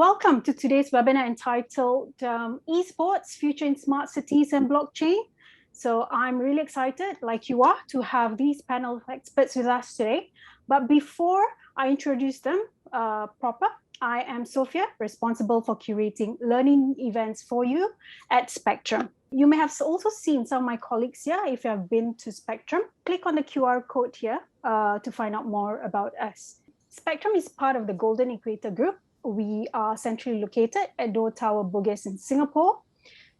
welcome to today's webinar entitled Esports, Future in Smart Cities and Blockchain. So I'm really excited, like you are, to have these panel of experts with us today. But before I introduce them proper, I am Sophia, responsible for curating learning events for you at Spectrum. You may have also seen some of my colleagues here. If you have been to Spectrum, click on the QR code here to find out more about us. Spectrum is part of the Golden Equator Group. We are centrally located at Door Tower, Bugis in Singapore.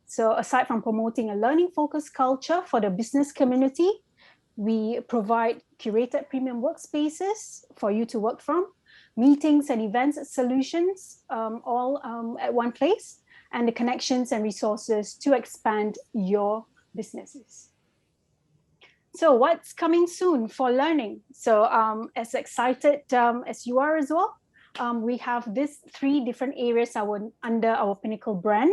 So aside from promoting a learning-focused culture for the business community, we provide curated premium workspaces for you to work from, meetings and events solutions, all at one place, and the connections and resources to expand your businesses. So what's coming soon for learning? So as excited as you are as well, we have these three different areas under our Pinnacle brand.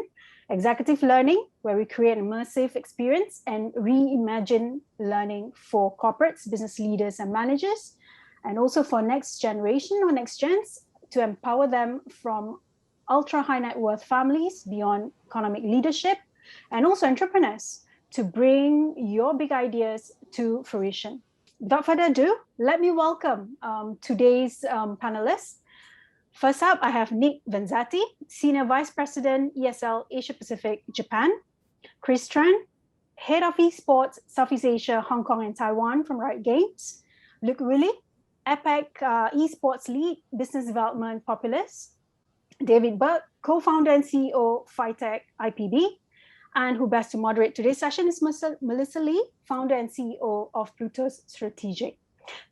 Executive learning, where we create an immersive experience and reimagine learning for corporates, business leaders, and managers, and also for next generation or next gens to empower them from ultra high net worth families beyond economic leadership, and also entrepreneurs to bring your big ideas to fruition. Without further ado, let me welcome today's panelists. First up, I have Nick Vanzetti, Senior Vice President, ESL Asia Pacific, Japan. Chris Tran, Head of Esports, Southeast Asia, Hong Kong, and Taiwan from Riot Games. Luke Woolley, APAC Esports Lead, Business Development, Populous. David Burke, Co-founder and CEO, Phytech IPB. And who best to moderate today's session is Melisa Lee, Founder and CEO of Ploutos Strategic.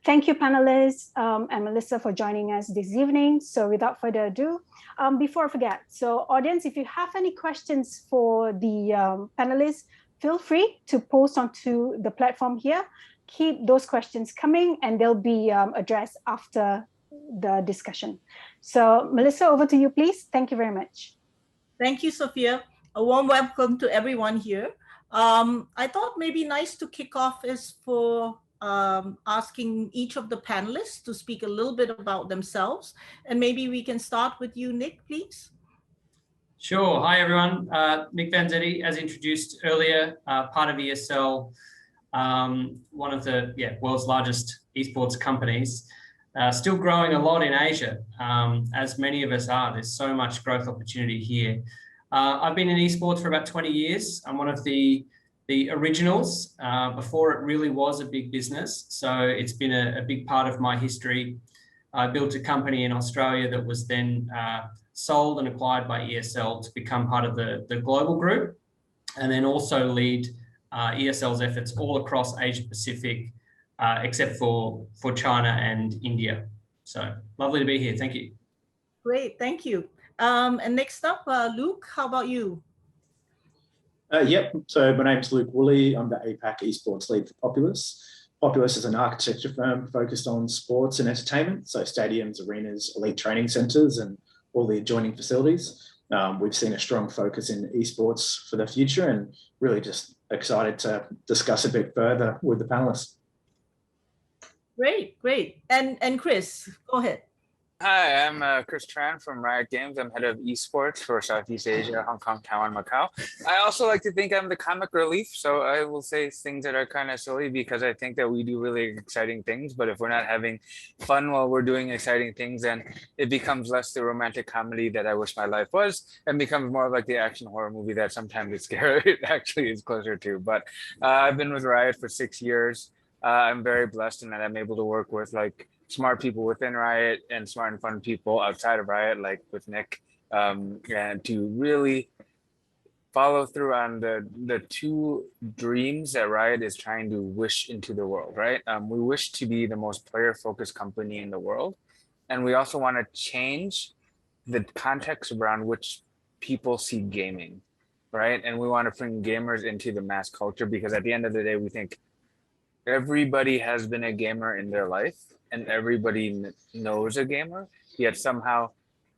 Thank you, panelists and Melisa, for joining us this evening. So without further ado, before I forget, so audience, if you have any questions for the panelists, feel free to post onto the platform here. Keep those questions coming and they'll be addressed after the discussion. So Melisa, over to you, please. Thank you very much. Thank you, Sophia. A warm welcome to everyone here. I thought maybe nice to kick off is for asking each of the panelists to speak a little bit about themselves. And maybe we can start with you, Nick, please. Sure. Hi, everyone. Nick Vanzetti, as introduced earlier, part of ESL, one of the world's largest esports companies, still growing a lot in Asia, as many of us are. There's so much growth opportunity here. I've been in esports for about 20 years. I'm one of the originals before it really was a big business. So it's been a big part of my history. I built a company in Australia that was then sold and acquired by ESL to become part of the global group, and then also lead ESL's efforts all across Asia Pacific, except for China and India. So lovely to be here. Thank you. Great, thank you. And next up, Luke, how about you? Yep, so my name's Luke Woolley. I'm the APAC Esports Lead for Populous. Populous is an architecture firm focused on sports and entertainment, so stadiums, arenas, elite training centres and all the adjoining facilities. We've seen a strong focus in esports for the future and really just excited to discuss a bit further with the panelists. Great, great. And Chris, go ahead. Hi, I'm Chris Tran from Riot Games. I'm head of esports for Southeast Asia, Hong Kong, Taiwan, Macau. I also like to think I'm the comic relief, so I will say things that are kind of silly because I think that we do really exciting things, but if we're not having fun while we're doing exciting things, then it becomes less the romantic comedy that I wish my life was and becomes more like the action horror movie that sometimes it's scary, it actually is closer to. But I've been with Riot for 6 years. I'm very blessed in that I'm able to work with like smart people within Riot and smart and fun people outside of Riot, like with Nick, and to really follow through on the two dreams that Riot is trying to wish into the world, right? We wish to be the most player-focused company in the world, and we also want to change the context around which people see gaming, right? And we want to bring gamers into the mass culture because at the end of the day, we think everybody has been a gamer in their life and everybody knows a gamer, yet somehow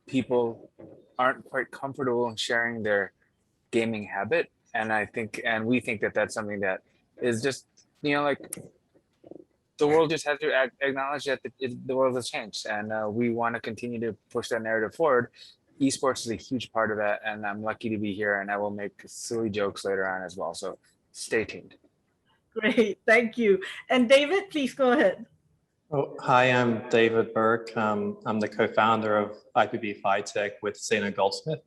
people aren't quite comfortable in sharing their gaming habit. And we think that that's something that is just, like the world just has to acknowledge that the world has changed. And we want to continue to push that narrative forward esports is a huge part of that, and I'm lucky to be here, and I will make silly jokes later on as well. So stay tuned. Great, thank you. And David, please go ahead. Oh, hi, I'm David Burke. I'm the co-founder of IPB FiTech with Zena Goldsmith.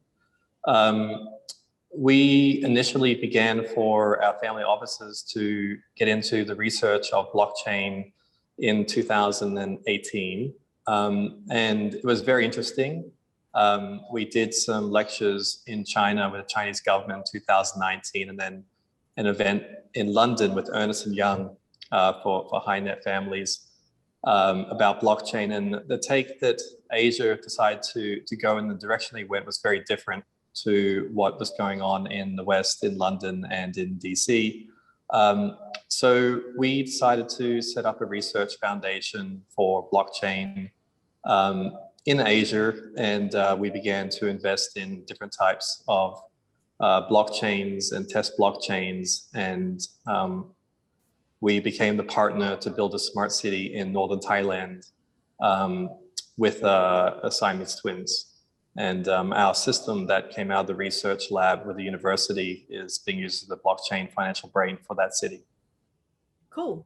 We initially began for our family offices to get into the research of blockchain in 2018. And it was very interesting. We did some lectures in China with the Chinese government in 2019, and then an event in London with Ernst & Young for high net families about blockchain. And the take that Asia decided to go in the direction they went was very different to what was going on in the West, in London and in DC. So we decided to set up a research foundation for blockchain in Asia, and we began to invest in different types of blockchains and test blockchains, and we became the partner to build a smart city in northern Thailand with Siamese twins. And our system that came out of the research lab with the university is being used as the blockchain financial brain for that city. Cool.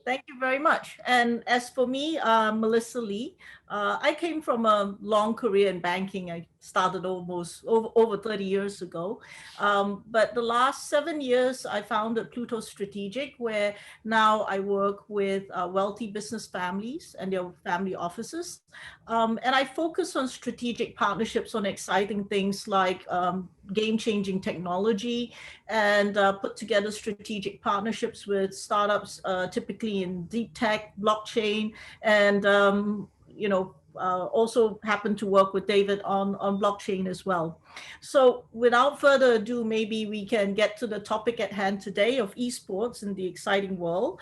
Thank you very much. And as for me, Melisa Lee, I came from a long career in banking. I started almost over 30 years ago. But the last 7 years, I founded Ploutos Strategic, where now I work with wealthy business families and their family offices. And I focus on strategic partnerships on exciting things like game-changing technology, and put together strategic partnerships with startups, typically in deep tech, blockchain, and also happen to work with David on blockchain as well. So without further ado, maybe we can get to the topic at hand today of esports in the exciting world.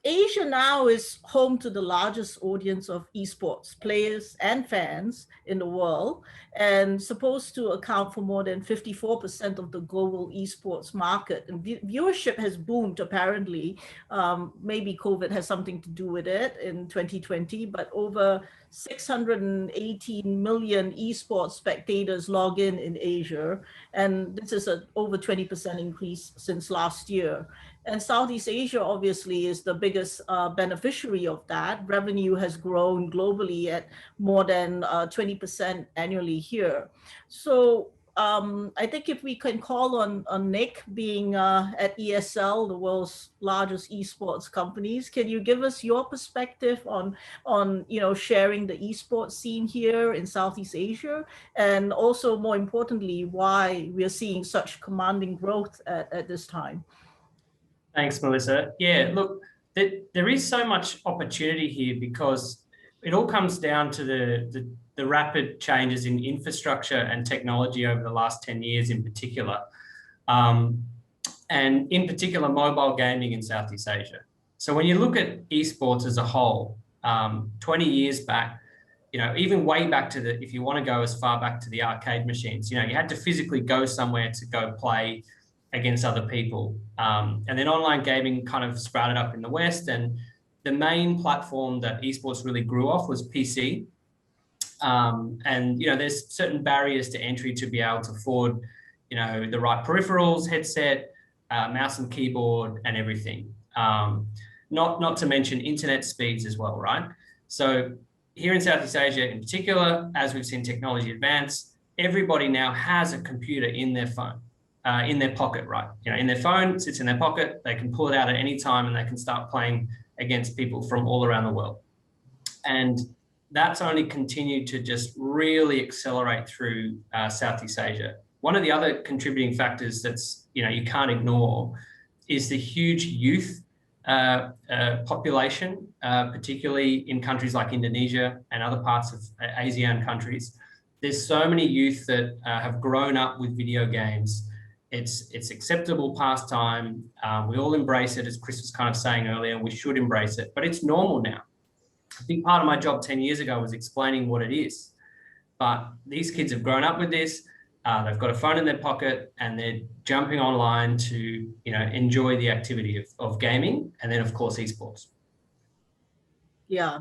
Asia now is home to the largest audience of esports players and fans in the world, and supposed to account for more than 54% of the global esports market. And viewership has boomed, apparently. Maybe COVID has something to do with it in 2020, but over 618 million esports spectators log in Asia. And this is an over 20% increase since last year. And Southeast Asia obviously is the biggest beneficiary of that. Revenue has grown globally at more than 20% annually here. So I think if we can call on Nick, being at ESL, the world's largest esports companies, can you give us your perspective on sharing the esports scene here in Southeast Asia, and also more importantly, why we are seeing such commanding growth at this time? Thanks, Melissa. Yeah, look, there is so much opportunity here because it all comes down to the rapid changes in infrastructure and technology over the last 10 years in particular, and in particular mobile gaming in Southeast Asia. So when you look at esports as a whole, 20 years back, even way back to if you want to go as far back to the arcade machines, you had to physically go somewhere to go play against other people. And then online gaming kind of sprouted up in the West, and the main platform that esports really grew off was PC. And there's certain barriers to entry to be able to afford the right peripherals, headset, mouse and keyboard, and everything. Not to mention internet speeds as well, right? So here in Southeast Asia in particular, as we've seen technology advance, everybody now has a computer in their phone. In their pocket, right? In their phone, it sits in their pocket, they can pull it out at any time and they can start playing against people from all around the world. And that's only continued to just really accelerate through Southeast Asia. One of the other contributing factors that's, you can't ignore is the huge youth population, particularly in countries like Indonesia and other parts of ASEAN countries. There's so many youth that have grown up with video games. It's acceptable pastime. We all embrace it, as Chris was kind of saying earlier. We should embrace it, but it's normal now. A big part of my job 10 years ago was explaining what it is. But these kids have grown up with this. They've got a phone in their pocket and they're jumping online to enjoy the activity of gaming, and then of course esports. Yeah.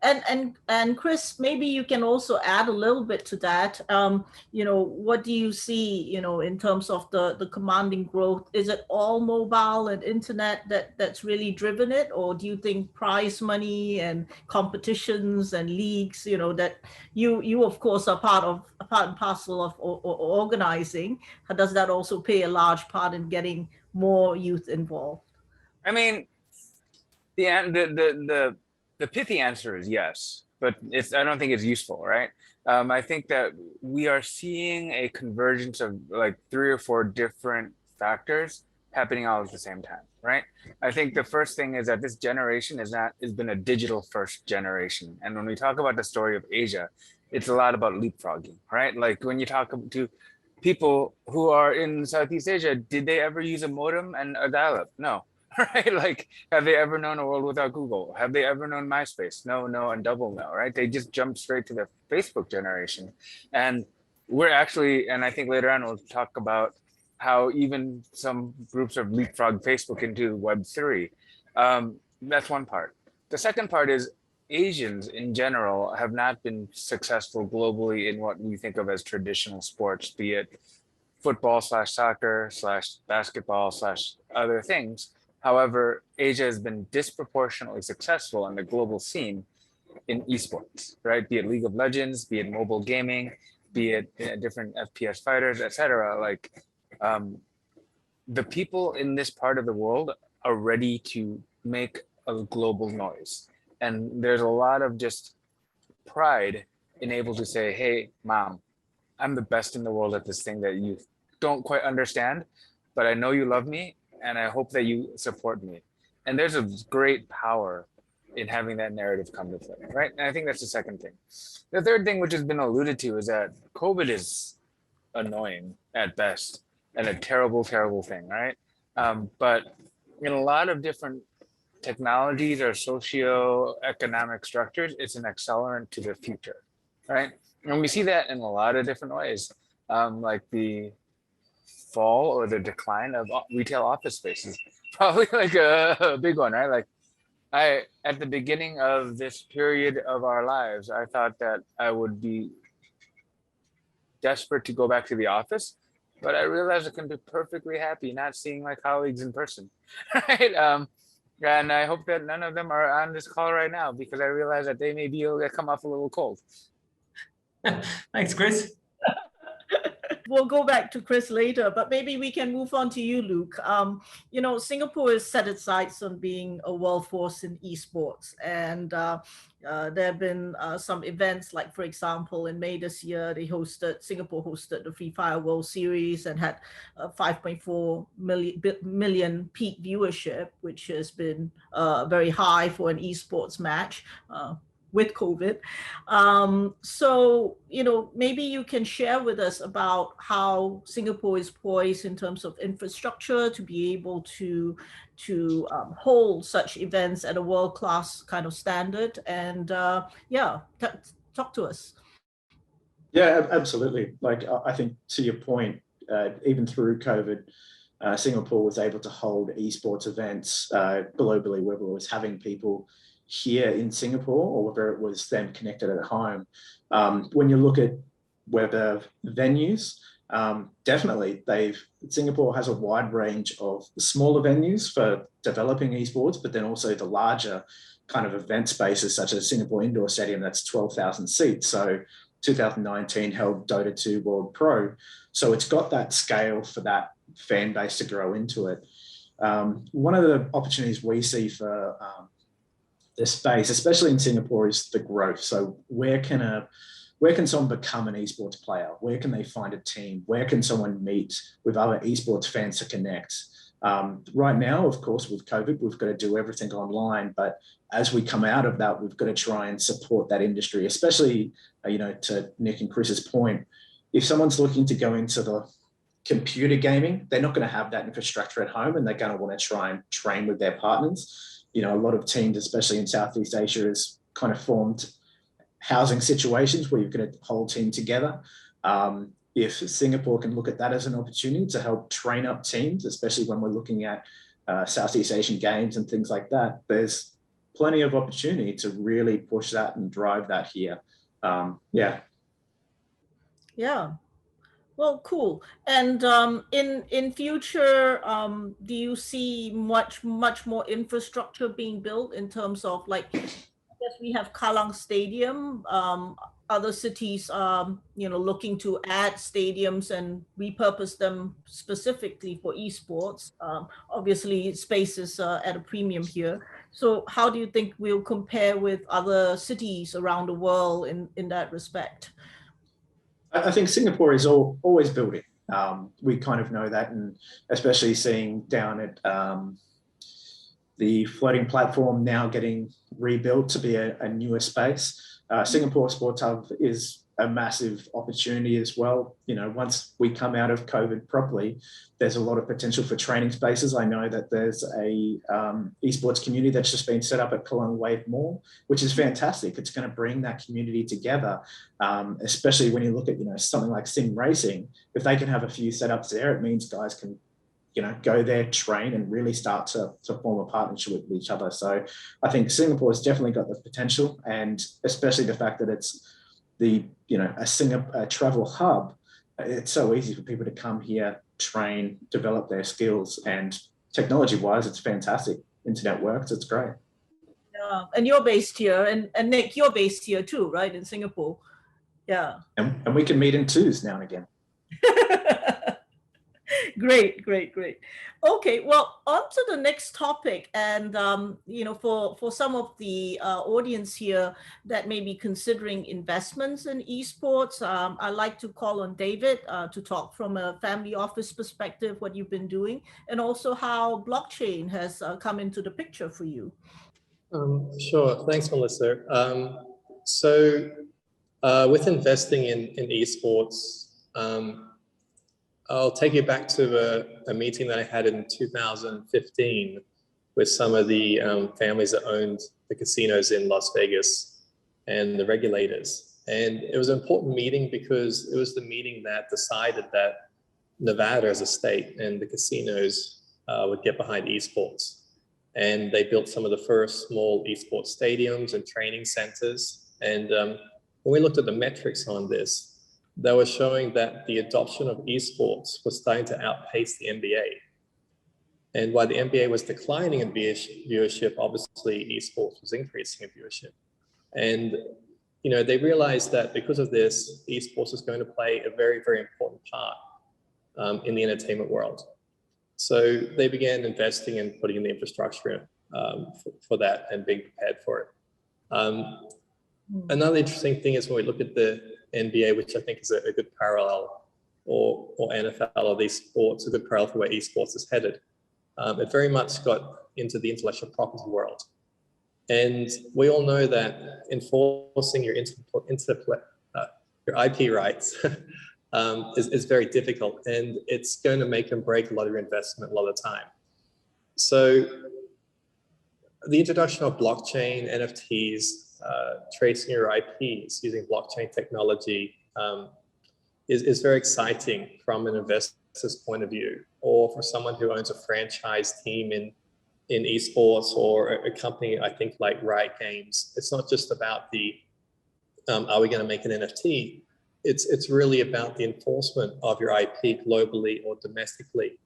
And Chris, maybe you can also add a little bit to that. What do you see, in terms of the commanding growth? Is it all mobile and internet that's really driven it, or do you think prize money and competitions and leagues, that you of course are part and parcel of organizing? Does that also play a large part in getting more youth involved? I mean, the pithy answer is yes, but I don't think it's useful, right? I think that we are seeing a convergence of like 3 or 4 different factors happening all at the same time, right? I think the first thing is that this generation has been a digital first generation. And when we talk about the story of Asia, it's a lot about leapfrogging, right? Like when you talk to people who are in Southeast Asia, did they ever use a modem and a dial-up? No. Right? Like, have they ever known a world without Google? Have they ever known MySpace? No, and double no, right? They just jumped straight to the Facebook generation. And we're actually, and I think later on we'll talk about how even some groups have leapfrogged Facebook into Web3. That's one part. The second part is Asians in general have not been successful globally in what we think of as traditional sports, be it football / soccer / basketball / other things. However, Asia has been disproportionately successful on the global scene in esports, right? Be it League of Legends, be it mobile gaming, be it different FPS fighters, etc. Like the people in this part of the world are ready to make a global noise. And there's a lot of just pride in able to say, hey, mom, I'm the best in the world at this thing that you don't quite understand, but I know you love me, and I hope that you support me. And there's a great power in having that narrative come to play, right? And I think that's the second thing. The third thing, which has been alluded to, is that COVID is annoying at best and a terrible, terrible thing, right? But in a lot of different technologies or socio-economic structures, it's an accelerant to the future, right? And we see that in a lot of different ways, like the fall or the decline of retail office spaces, probably like a big one, right? Like at the beginning of this period of our lives, I thought that I would be desperate to go back to the office, but I realized I can be perfectly happy not seeing my colleagues in person, right? And I hope that none of them are on this call right now, because I realize that they may be able to come off a little cold. Thanks, Chris. We'll go back to Chris later, but maybe we can move on to you, Luke. Singapore has set its sights on being a world force in esports, and there have been some events, like for example, in May this year, Singapore hosted the Free Fire World Series and had 5.4 million peak viewership, which has been very high for an esports match. With COVID. So, maybe you can share with us about how Singapore is poised in terms of infrastructure to be able to hold such events at a world-class kind of standard. And talk to us. Yeah, absolutely. Like, I think to your point, even through COVID, Singapore was able to hold esports events globally, whether it was having people here in Singapore or whether it was them connected at home. When you look at whether venues, definitely Singapore has a wide range of smaller venues for developing esports, but then also the larger kind of event spaces, such as Singapore Indoor Stadium, that's 12,000 seats. So 2019 held Dota 2 World Pro. So it's got that scale for that fan base to grow into it. One of the opportunities we see for the space, especially in Singapore, is the growth. So where can someone become an esports player? Where can they find a team? Where can someone meet with other esports fans to connect? Right now, of course, with COVID, we've got to do everything online. But as we come out of that, we've got to try and support that industry, especially, to Nick and Chris's point, if someone's looking to go into the computer gaming, they're not going to have that infrastructure at home, and they're going to want to try and train with their partners. A lot of teams, especially in Southeast Asia, has kind of formed housing situations where you've got a whole team together. If Singapore can look at that as an opportunity to help train up teams, especially when we're looking at Southeast Asian games and things like that, there's plenty of opportunity to really push that and drive that here. Yeah. Yeah. Well, cool. And in future, do you see much more infrastructure being built in terms of, like, I guess we have Kallang Stadium. Other cities, looking to add stadiums and repurpose them specifically for esports. Obviously, space is at a premium here. So how do you think we'll compare with other cities around the world in that respect? I think Singapore is always building. We kind of know that, and especially seeing down at the floating platform now getting rebuilt to be a newer space. Singapore Sports Hub is a massive opportunity as well. Once we come out of COVID properly, there's a lot of potential for training spaces. I know that there's a esports community that's just been set up at Kallang Wave Mall, which is fantastic. It's going to bring that community together, especially when you look at something like sim racing. If they can have a few setups there, it means guys can go there, train, and really start to form a partnership with each other. So I think Singapore has definitely got the potential, and especially the fact that it's a travel hub. It's so easy for people to come here, train, develop their skills, and technology-wise, it's fantastic. Internet works, it's great. Yeah, and you're based here, and Nick, you're based here too, right, in Singapore? Yeah. And we can meet in twos now and again. Great. Okay, well, on to the next topic. And, for some of the audience here that may be considering investments in esports, I'd like to call on David to talk from a family office perspective, what you've been doing, and also how blockchain has come into the picture for you. Sure, thanks, Melissa. With investing in esports, I'll take you back to a meeting that I had in 2015 with some of the families that owned the casinos in Las Vegas and the regulators. And it was an important meeting because it was the meeting that decided that Nevada as a state and the casinos would get behind esports. And they built some of the first small esports stadiums and training centers. And when we looked at the metrics on this, they were showing that the adoption of esports was starting to outpace the NBA. And while the NBA was declining in viewership, obviously esports was increasing in viewership. And they realized that because of this, esports is going to play a very, very important part in the entertainment world. So they began investing and putting in the infrastructure for that and being prepared for it. Another interesting thing is when we look at the NBA, which I think is a good parallel, or NFL, or these sports, a good parallel for where esports is headed. It very much got into the intellectual property world. And we all know that enforcing your IP rights is very difficult, and it's going to make and break a lot of your investment a lot of the time. So the introduction of blockchain, NFTs, tracing your IPs using blockchain technology is very exciting from an investor's point of view, or for someone who owns a franchise team in esports, or a company, I think, like Riot Games. It's not just about the are we going to make an NFT? It's really about the enforcement of your IP globally or domestically,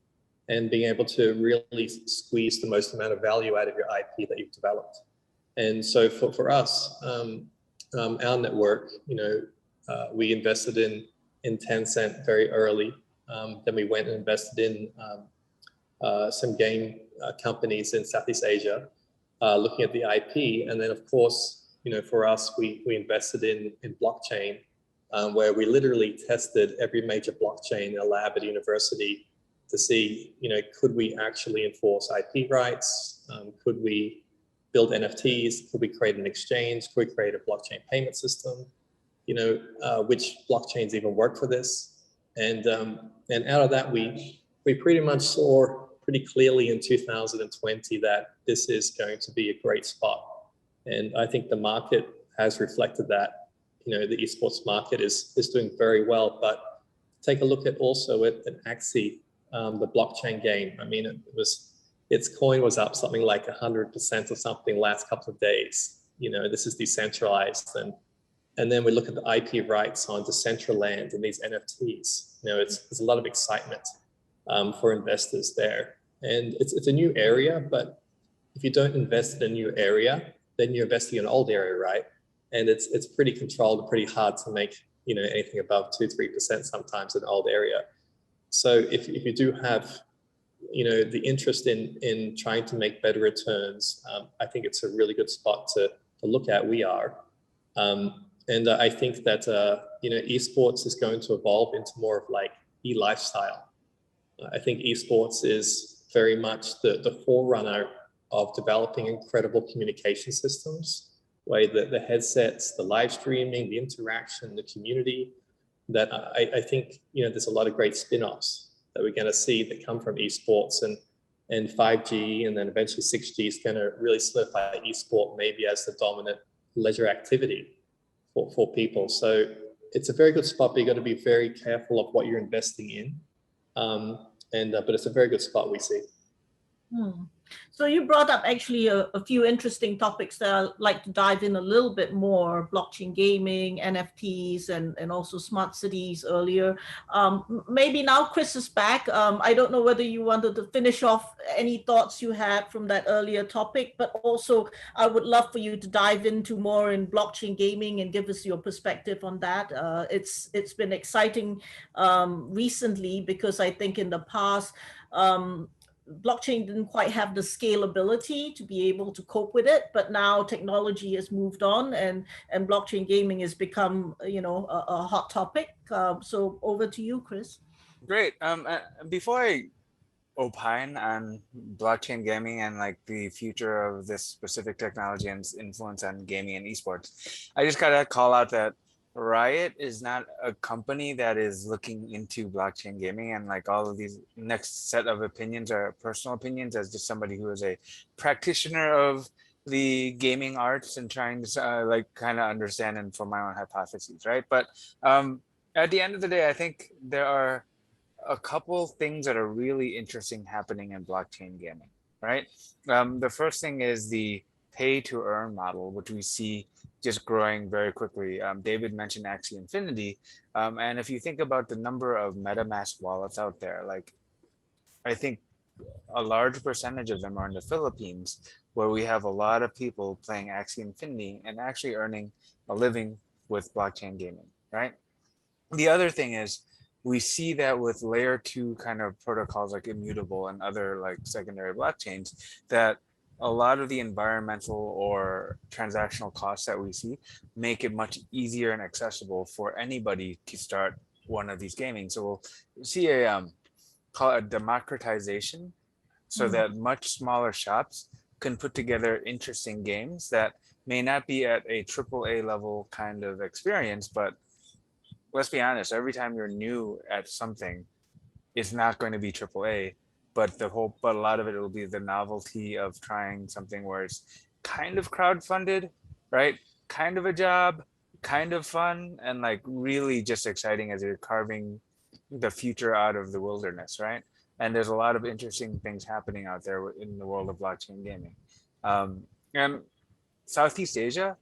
and being able to really squeeze the most amount of value out of your IP that you've developed. And so for us, our network, we invested in Tencent very early. Then we went and invested in some game companies in Southeast Asia, looking at the IP. And then, of course, for us, we invested in blockchain, where we literally tested every major blockchain in a lab at a university to see, could we actually enforce IP rights? Could we build NFTs? Could we create an exchange? Could we create a blockchain payment system? Which blockchains even work for this? And out of that, we pretty much saw pretty clearly in 2020 that this is going to be a great spot. And I think the market has reflected that. The esports market is doing very well. But take a look at also at Axie, the blockchain game. I mean, it was its coin was up something like 100% or something last couple of days. You know, this is decentralized. And then we look at the IP rights on Decentraland and these NFTs. You know, there's a lot of excitement for investors there. And it's a new area, but if you don't invest in a new area, then you're investing in an old area, right? And it's pretty controlled and pretty hard to make, you know, anything above 2-3% sometimes in an old area. So if you do have, you know, the interest in trying to make better returns, I think it's a really good spot to look at. We are. And I think that, you know, esports is going to evolve into more of like e-lifestyle. I think esports is very much the forerunner of developing incredible communication systems, where the headsets, the live streaming, the interaction, the community, that I think, you know, there's a lot of great spin-offs that we're going to see that come from esports, and 5G and then eventually 6G is going to really solidify esport maybe as the dominant leisure activity for people. So it's a very good spot, but you got to be very careful of what you're investing in. But it's a very good spot, we see. So you brought up actually a few interesting topics that I'd like to dive in a little bit more: blockchain gaming, NFTs, and also smart cities earlier. Maybe now Chris is back. I don't know whether you wanted to finish off any thoughts you had from that earlier topic, but also I would love for you to dive into more in blockchain gaming and give us your perspective on that. It's been exciting recently, because I think in the past, blockchain didn't quite have the scalability to be able to cope with it, but now technology has moved on, and blockchain gaming has become, you know, a hot topic. So over to you, Chris. Great. Before I opine on blockchain gaming and like the future of this specific technology and its influence on gaming and esports, I just gotta call out that Riot is not a company that is looking into blockchain gaming, and like all of these next set of opinions are personal opinions as just somebody who is a practitioner of the gaming arts and trying to like kind of understand and form my own hypotheses, right? But at the end of the day, I think there are a couple things that are really interesting happening in blockchain gaming, right? The first thing is the pay to earn model, which we see just growing very quickly. David mentioned Axie Infinity. And if you think about the number of MetaMask wallets out there, like I think a large percentage of them are in the Philippines, where we have a lot of people playing Axie Infinity and actually earning a living with blockchain gaming, right? The other thing is we see that with layer 2 kind of protocols like Immutable and other like secondary blockchains, that a lot of the environmental or transactional costs that we see make it much easier and accessible for anybody to start one of these gaming. So we'll see call it a democratization, so that much smaller shops can put together interesting games that may not be at a AAA level kind of experience, but let's be honest, every time you're new at something, it's not going to be AAA. But a lot of it will be the novelty of trying something where it's kind of crowdfunded, right? Kind of a job, kind of fun, and like really just exciting as you're carving the future out of the wilderness, right? And there's a lot of interesting things happening out there in the world of blockchain gaming. And Southeast Asia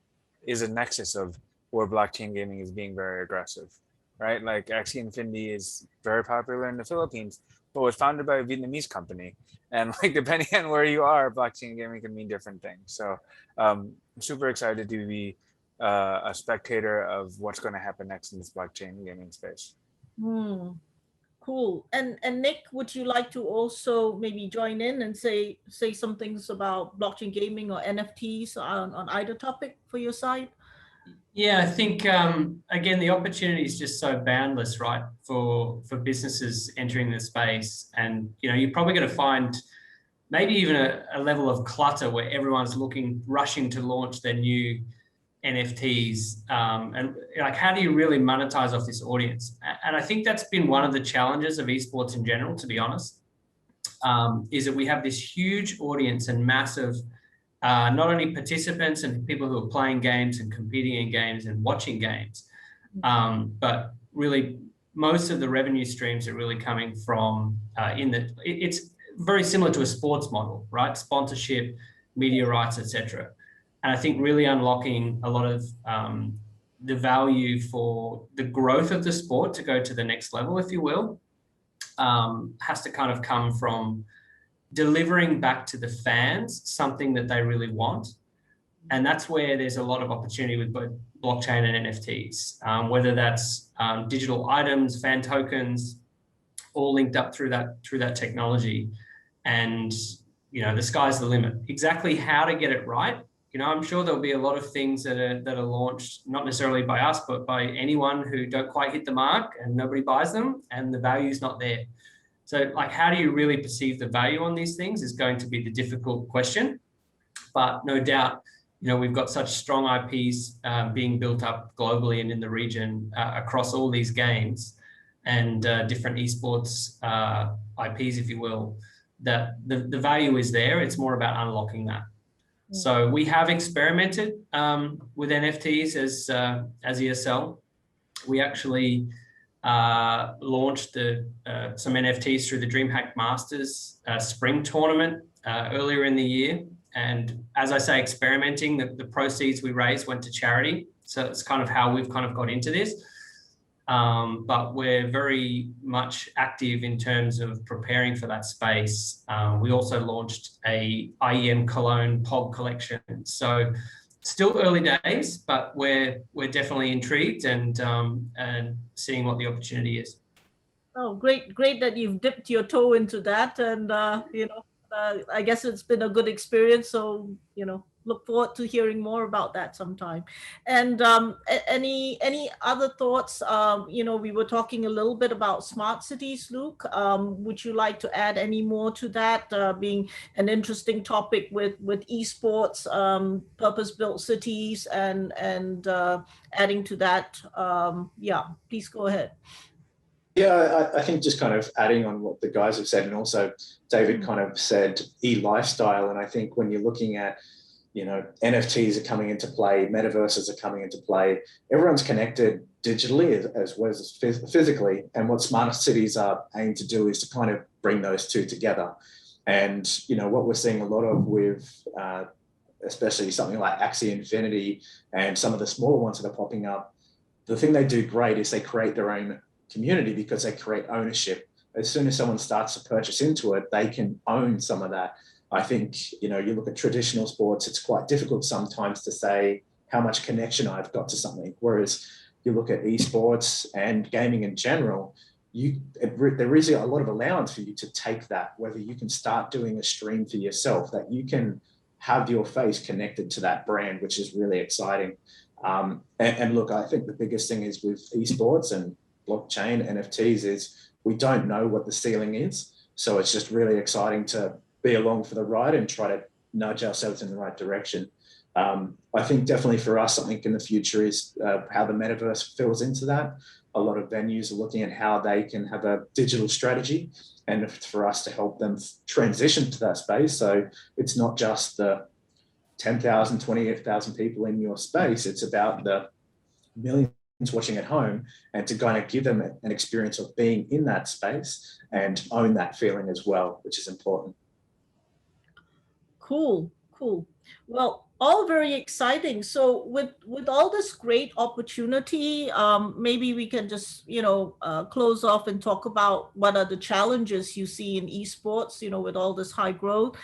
is a nexus of where blockchain gaming is being very aggressive, right? Like Axie Infinity is very popular in the Philippines, but was founded by a Vietnamese company. And like, depending on where you are, blockchain gaming can mean different things. So I'm super excited to be a spectator of what's going to happen next in this blockchain gaming space. Cool. And Nick, would you like to also maybe join in and say some things about blockchain gaming or NFTs on either topic for your side? Yeah, I think, again, the opportunity is just so boundless, right, for businesses entering the space. And, you know, you're probably going to find maybe even a level of clutter where everyone's rushing to launch their new NFTs. And like, how do you really monetize off this audience? And I think that's been one of the challenges of esports in general, to be honest, is that we have this huge audience and massive not only participants and people who are playing games and competing in games and watching games, but really most of the revenue streams are really coming from very similar to a sports model, right? Sponsorship, media rights, etc. And I think really unlocking a lot of the value for the growth of the sport to go to the next level, if you will, has to kind of come from delivering back to the fans something that they really want. And that's where there's a lot of opportunity with both blockchain and NFTs, whether that's digital items, fan tokens, all linked up through that technology. And, you know, the sky's the limit. Exactly how to get it right, you know, I'm sure there'll be a lot of things that are launched, not necessarily by us, but by anyone who don't quite hit the mark and nobody buys them and the value's not there. So, like, how do you really perceive the value on these things is going to be the difficult question. But no doubt, you know, we've got such strong IPs being built up globally and in the region across all these games and different esports IPs, if you will, that the value is there. It's more about unlocking that. So we have experimented with NFTs as ESL. We actually launched some NFTs through the DreamHack Masters spring tournament earlier in the year. And as I say, experimenting, the proceeds we raised went to charity. So it's kind of how we've kind of got into this. But we're very much active in terms of preparing for that space. We also launched a IEM Cologne POG collection. So still early days, but we're definitely intrigued and seeing what the opportunity is. Oh, great that you've dipped your toe into that, and you know, I guess it's been a good experience. So, you know, look forward to hearing more about that sometime. And any other thoughts? You know, we were talking a little bit about smart cities, Luke. Would you like to add any more to that, being an interesting topic with esports, purpose-built cities, and adding to that? Yeah, please go ahead. Yeah, I think just kind of adding on what the guys have said, and also David kind of said e-lifestyle. And I think when you're looking at, you know, NFTs are coming into play, metaverses are coming into play, everyone's connected digitally as well as physically. And what smart cities are aimed to do is to kind of bring those two together. And, you know, what we're seeing a lot of with, especially something like Axie Infinity and some of the smaller ones that are popping up, the thing they do great is they create their own community because they create ownership. As soon as someone starts to purchase into it, they can own some of that. I think, you know, you look at traditional sports, it's quite difficult sometimes to say how much connection I've got to something. Whereas you look at esports and gaming in general, there is a lot of allowance for you to take that, whether you can start doing a stream for yourself, that you can have your face connected to that brand, which is really exciting. And look, I think the biggest thing is with esports and blockchain, NFTs, is we don't know what the ceiling is. So it's just really exciting to be along for the ride and try to nudge ourselves in the right direction. I think definitely for us, something in the future is how the metaverse fills into that. A lot of venues are looking at how they can have a digital strategy, and for us to help them transition to that space. So it's not just the 10,000, 28,000 people in your space. It's about the millions watching at home, and to kind of give them an experience of being in that space and own that feeling as well, which is important. Cool. Well, all very exciting. So with all this great opportunity, maybe we can just, you know, close off and talk about what are the challenges you see in esports, you know, with all this high growth,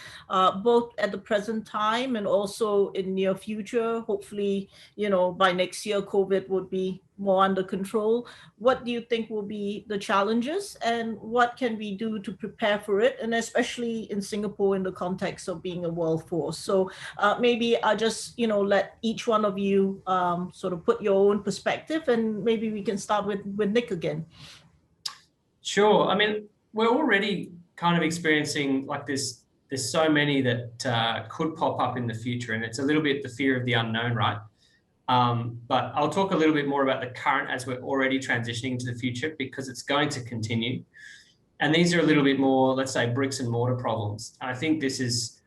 both at the present time and also in near future. Hopefully, you know, by next year, COVID would be more under control. What do you think will be the challenges, and what can we do to prepare for it? And especially in Singapore, in the context of being a world force. So maybe I'll just, you know, let each one of you sort of put your own perspective, and maybe we can start with Nick again. Sure. I mean, we're already kind of experiencing like this. There's so many that could pop up in the future, and it's a little bit the fear of the unknown, right? But I'll talk a little bit more about the current as we're already transitioning to the future, because it's going to continue. And these are a little bit more, let's say, bricks and mortar problems. And I think this is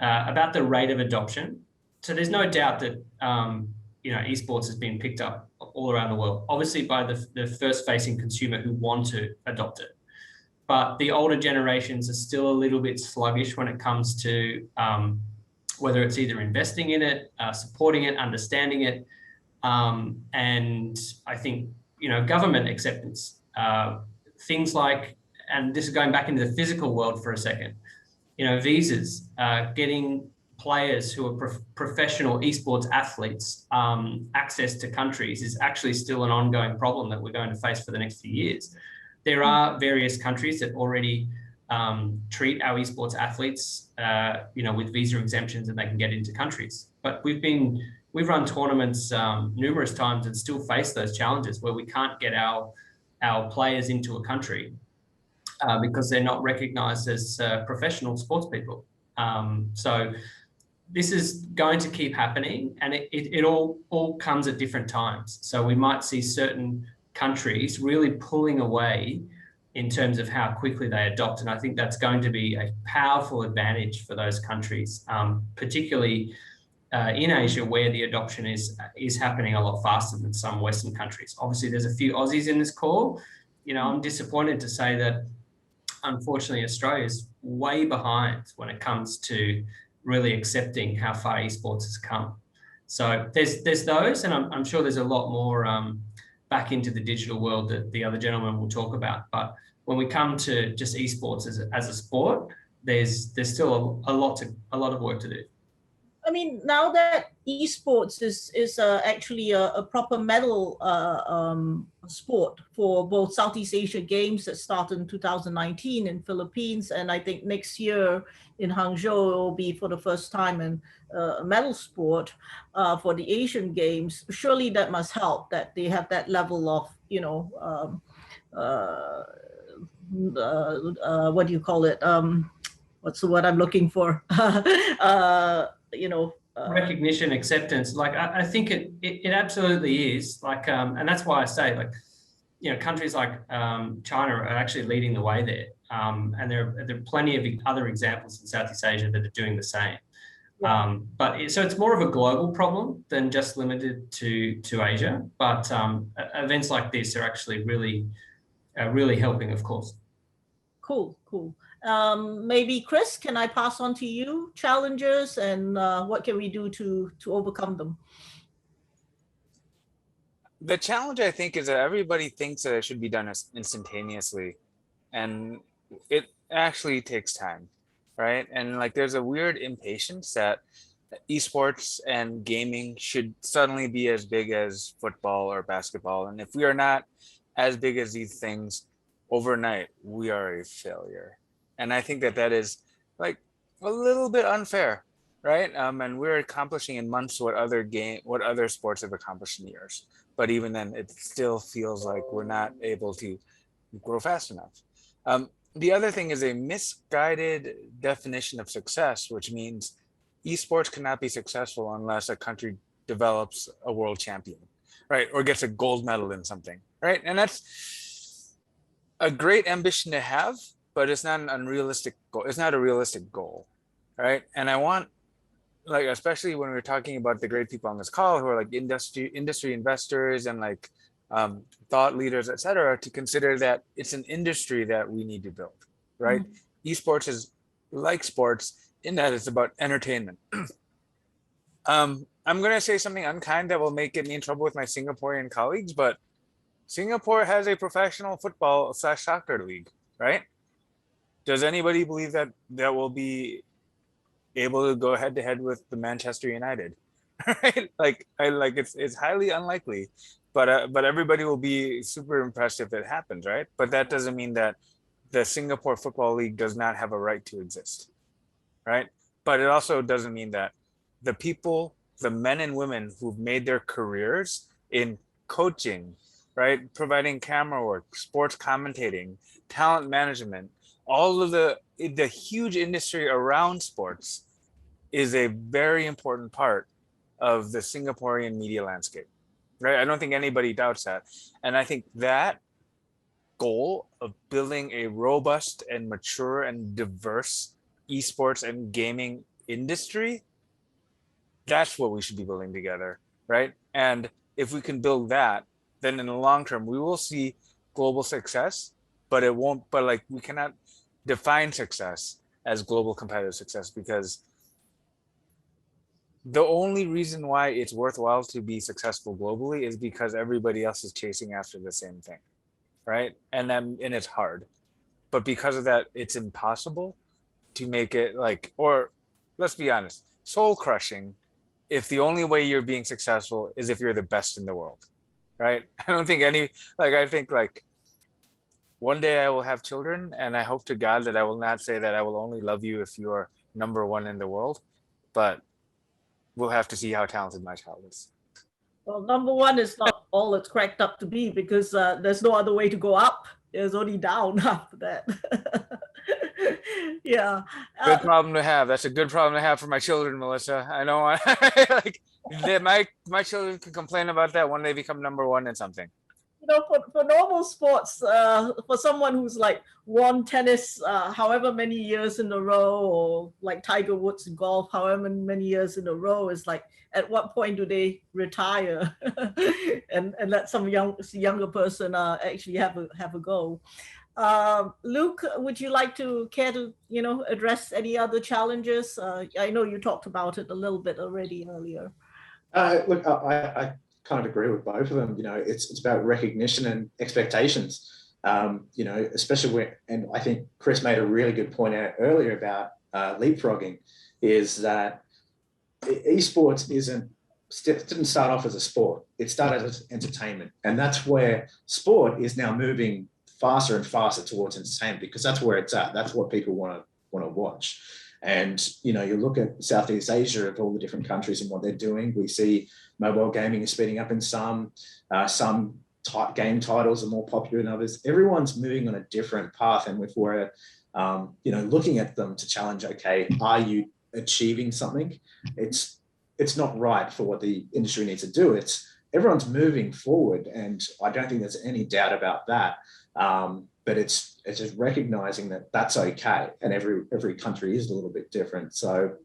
about the rate of adoption. So there's no doubt that, you know, esports has been picked up all around the world, obviously by the first facing consumer who want to adopt it. but the older generations are still a little bit sluggish when it comes to whether it's either investing in it, supporting it, understanding it, and I think, you know, government acceptance, things like, and this is going back into the physical world for a second, you know, visas, getting players who are professional esports athletes access to countries is actually still an ongoing problem that we're going to face for the next few years. There are various countries that already treat our esports athletes, you know, with visa exemptions, and they can get into countries. But we've run tournaments numerous times and still face those challenges where we can't get our players into a country because they're not recognised as professional sports people. So this is going to keep happening, and it all comes at different times. So we might see certain countries really pulling away in terms of how quickly they adopt. And I think that's going to be a powerful advantage for those countries, particularly in Asia, where the adoption is happening a lot faster than some Western countries. Obviously, there's a few Aussies in this call. You know, I'm disappointed to say that, unfortunately, Australia is way behind when it comes to really accepting how far esports has come. So there's those, and I'm sure there's a lot more back into the digital world that the other gentleman will talk about. But when we come to just esports as a sport, there's still a lot of work to do. I mean, now that esports is actually a proper medal sport for both Southeast Asia Games that started in 2019 in Philippines, and I think next year in Hangzhou it will be for the first time in a medal sport for the Asian Games. Surely that must help that they have that level of, you know, what do you call it? What's the word I'm looking for? You know, recognition, acceptance. Like I think it absolutely is. Like, and that's why I say, like, you know, countries like China are actually leading the way there, and there are plenty of other examples in Southeast Asia that are doing the same. Yeah. So it's more of a global problem than just limited to Asia. But events like this are actually really helping, of course. Cool. Maybe Chris, can I pass on to you challenges and what can we do to overcome them? The challenge, I think, is that everybody thinks that it should be done instantaneously, and it actually takes time, right? And like, there's a weird impatience that esports and gaming should suddenly be as big as football or basketball, and if we are not as big as these things overnight, we are a failure. And I think that is like a little bit unfair, right? And we're accomplishing in months what other sports have accomplished in years. But even then, it still feels like we're not able to grow fast enough. The other thing is a misguided definition of success, which means esports cannot be successful unless a country develops a world champion, right? Or gets a gold medal in something, right? And that's a great ambition to have, but it's not an unrealistic goal. It's not a realistic goal, right? And I want, like, especially when we're talking about the great people on this call who are like industry investors and like thought leaders, et cetera, to consider that it's an industry that we need to build, right? Mm-hmm. Esports is like sports in that it's about entertainment. I'm going to say something unkind that will get me in trouble with my Singaporean colleagues, but Singapore has a professional football/soccer league, right? Does anybody believe that will be able to go head to head with the Manchester United? Right? It's highly unlikely, but everybody will be super impressed if it happens, right? But that doesn't mean that the Singapore Football League does not have a right to exist, right? But it also doesn't mean that the people, the men and women who've made their careers in coaching, right, providing camera work, sports commentating, talent management, all of the huge industry around sports is a very important part of the Singaporean media landscape, right? I don't think anybody doubts that. And I think that goal of building a robust and mature and diverse esports and gaming industry, that's what we should be building together, right? And if we can build that, then in the long term, we will see global success but it won't, but like we cannot define success as global competitive success, because the only reason why it's worthwhile to be successful globally is because everybody else is chasing after the same thing, right? And it's hard. But because of that, it's impossible to make it like, or let's be honest, soul crushing if the only way you're being successful is if you're the best in the world, right? I don't think I think like one day I will have children, and I hope to God that I will not say that I will only love you if you are number one in the world, but we'll have to see how talented my child is. Well, number one is not all it's cracked up to be, because there's no other way to go up. There's only down after that. Yeah. Good problem to have. That's a good problem to have for my children, Melissa. I know. Like my children can complain about that when they become number one in something. You know, for normal sports, for someone who's like won tennis however many years in a row, or like Tiger Woods in golf however many years in a row, is like, at what point do they retire and let some younger person actually have a go? Luke, would you like to care to address any other challenges? I know you talked about it a little bit already earlier. Look, I kind of agree with both of them. You know, it's about recognition and expectations. You know, especially when, and I think Chris made a really good point out earlier about leapfrogging, is that esports didn't start off as a sport. It started as entertainment, and that's where sport is now moving faster and faster towards entertainment, because that's where it's at. That's what people want to watch. And, you know, you look at Southeast Asia, of all the different countries and what they're doing, we see mobile gaming is speeding up in some game titles are more popular than others. Everyone's moving on a different path. And if we're, you know, looking at them to challenge, okay, are you achieving something? It's not right for what the industry needs to do. Everyone's moving forward, and I don't think there's any doubt about that. But it's just recognizing that that's okay, and every country is a little bit different. So,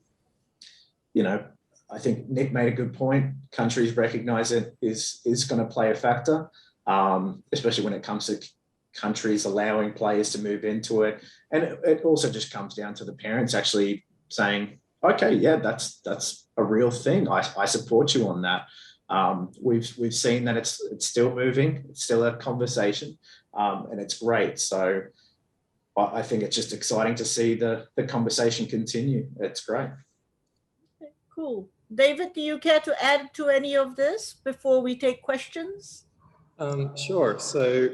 you know, I think Nick made a good point. Countries recognize it is going to play a factor, especially when it comes to countries allowing players to move into it. And it also just comes down to the parents actually saying, okay, yeah, that's a real thing. I support you on that. We've seen that it's still moving. It's still a conversation, and it's great. So I think it's just exciting to see the conversation continue. It's great. Okay, cool. David, do you care to add to any of this before we take questions? Sure. So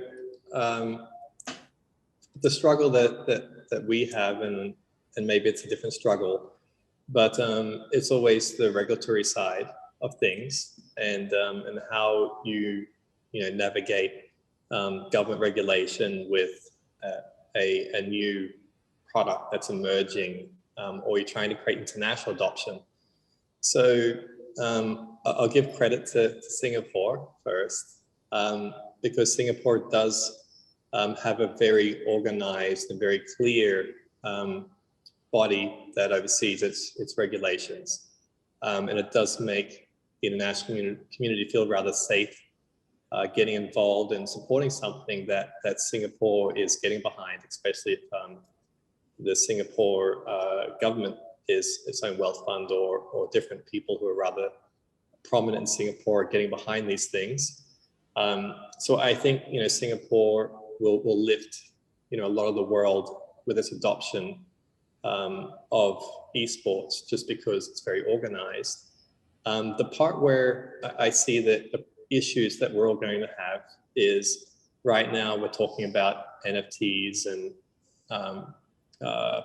the struggle that we have, and maybe it's a different struggle, but it's always the regulatory side of things, and how you navigate government regulation with a new product that's emerging, or you're trying to create international adoption. So I'll give credit to Singapore first, because Singapore does have a very organized and very clear body that oversees its regulations, and it does make the international community feel rather safe getting involved and supporting something that Singapore is getting behind, especially if the Singapore government is its own wealth fund, or different people who are rather prominent in Singapore getting behind these things. So I think Singapore will lift a lot of the world with its adoption of esports, just because it's very organized. The part where I see that the issues that we're all going to have is, right now we're talking about NFTs and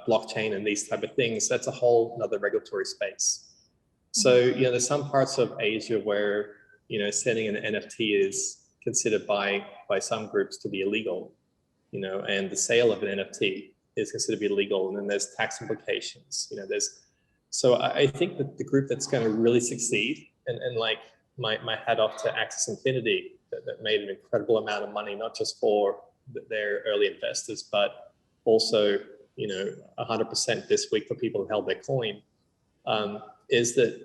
blockchain and these type of things. That's a whole another regulatory space. So there's some parts of Asia where sending an NFT is considered by some groups to be illegal, and the sale of an NFT is considered to be illegal, and then there's tax implications. So I think that the group that's going to really succeed, and like my hat off to Axis Infinity, that made an incredible amount of money, not just for their early investors, but also 100% this week for people who held their coin, is that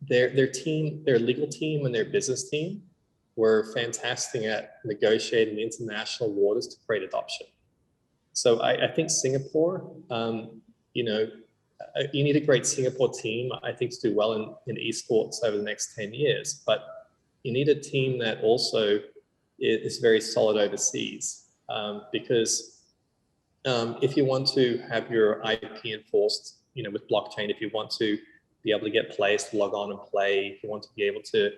their team, their legal team and their business team were fantastic at negotiating international waters to create adoption. So I think Singapore, you know, you need a great Singapore team, I think, to do well in esports over the next 10 years. But you need a team that also is very solid overseas, because if you want to have your IP enforced, you know, with blockchain, if you want to be able to get players to log on and play, if you want to be able to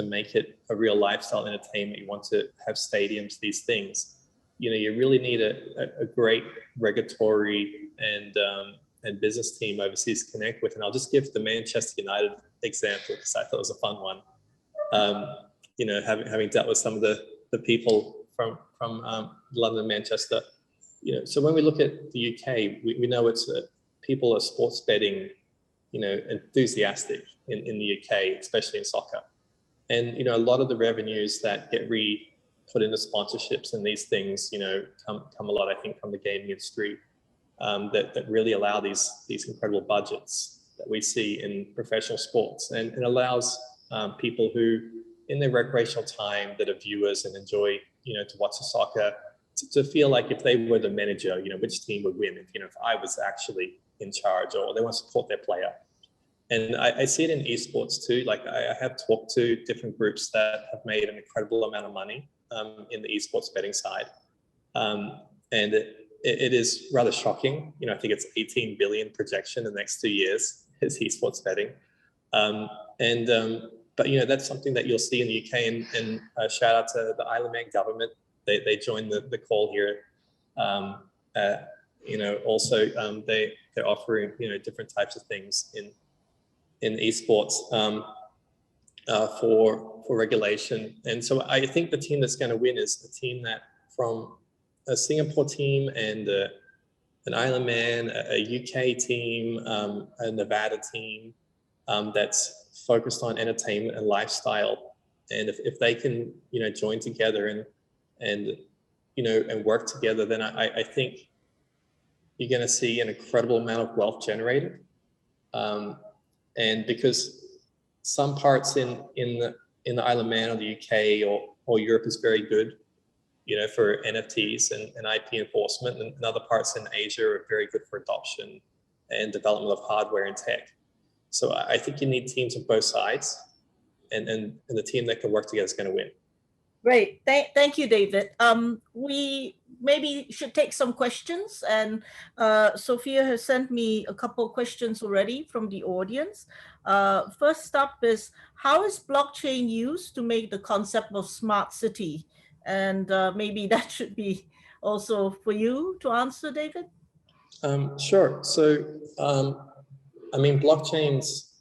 make it a real lifestyle entertainment, you want to have stadiums, these things, you know, you really need a great regulatory and business team overseas to connect with. And I'll just give the Manchester United example because I thought it was a fun one. You know, having dealt with some of the people from London and Manchester, you know, so when we look at the UK, we know it's people are sports betting, you know, enthusiastic in the UK, especially in soccer. And, you know, a lot of the revenues that get put into sponsorships and these things, you know, come a lot, I think, from the gaming industry, that really allow these incredible budgets that we see in professional sports, and it allows people who, in their recreational time, that are viewers and enjoy, you know, to watch the soccer, to feel like if they were the manager, you know, which team would win, if I was actually in charge, or they want to support their player. And I see it in esports too. Like I have talked to different groups that have made an incredible amount of money in the esports betting side. And it is rather shocking. You know, I think it's 18 billion projection in the next 2 years is esports betting. But, you know, that's something that you'll see in the UK, and shout out to the Isle of Man government. They joined the call here. You know, also they're offering, you know, different types of things in esports for regulation. And so I think the team that's going to win is the team that, from a Singapore team and an Isle of Man, a UK team, a Nevada team, that's focused on entertainment and lifestyle. And if they can, you know, join together and you know, and work together, then I think you're going to see an incredible amount of wealth generated. And because some parts in the Isle of Man or the UK or Europe is very good, you know, for NFTs and IP enforcement, and other parts in Asia are very good for adoption and development of hardware and tech. So I think you need teams on both sides, and the team that can work together is going to win. Great. Thank you, David. We maybe should take some questions, and Sophia has sent me a couple of questions already from the audience. First up is, how is blockchain used to make the concept of smart city? And maybe that should be also for you to answer, David. Sure. So, I mean, blockchain's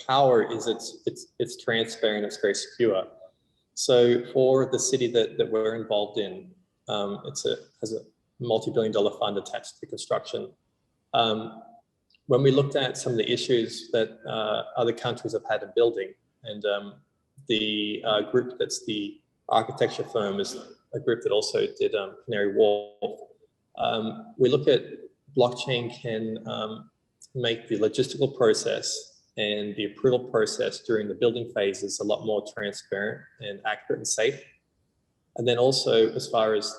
power is it's transparent, it's very secure. So for the city that we're involved in, has a multi-billion-dollar fund attached to construction. When we looked at some of the issues that other countries have had in building, and the group that's the architecture firm is a group that also did Canary Wharf. We look at blockchain can make the logistical process and the approval process during the building phases a lot more transparent and accurate and safe. And then also, as far as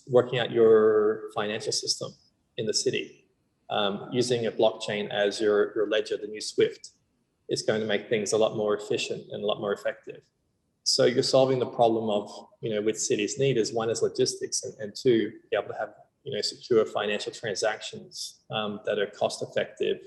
working out your financial system in the city, using a blockchain as your ledger, the new SWIFT, is going to make things a lot more efficient and a lot more effective. So you're solving the problem of, you know, which cities need is, one is logistics, and two, be able to have, you know, secure financial transactions that are cost effective,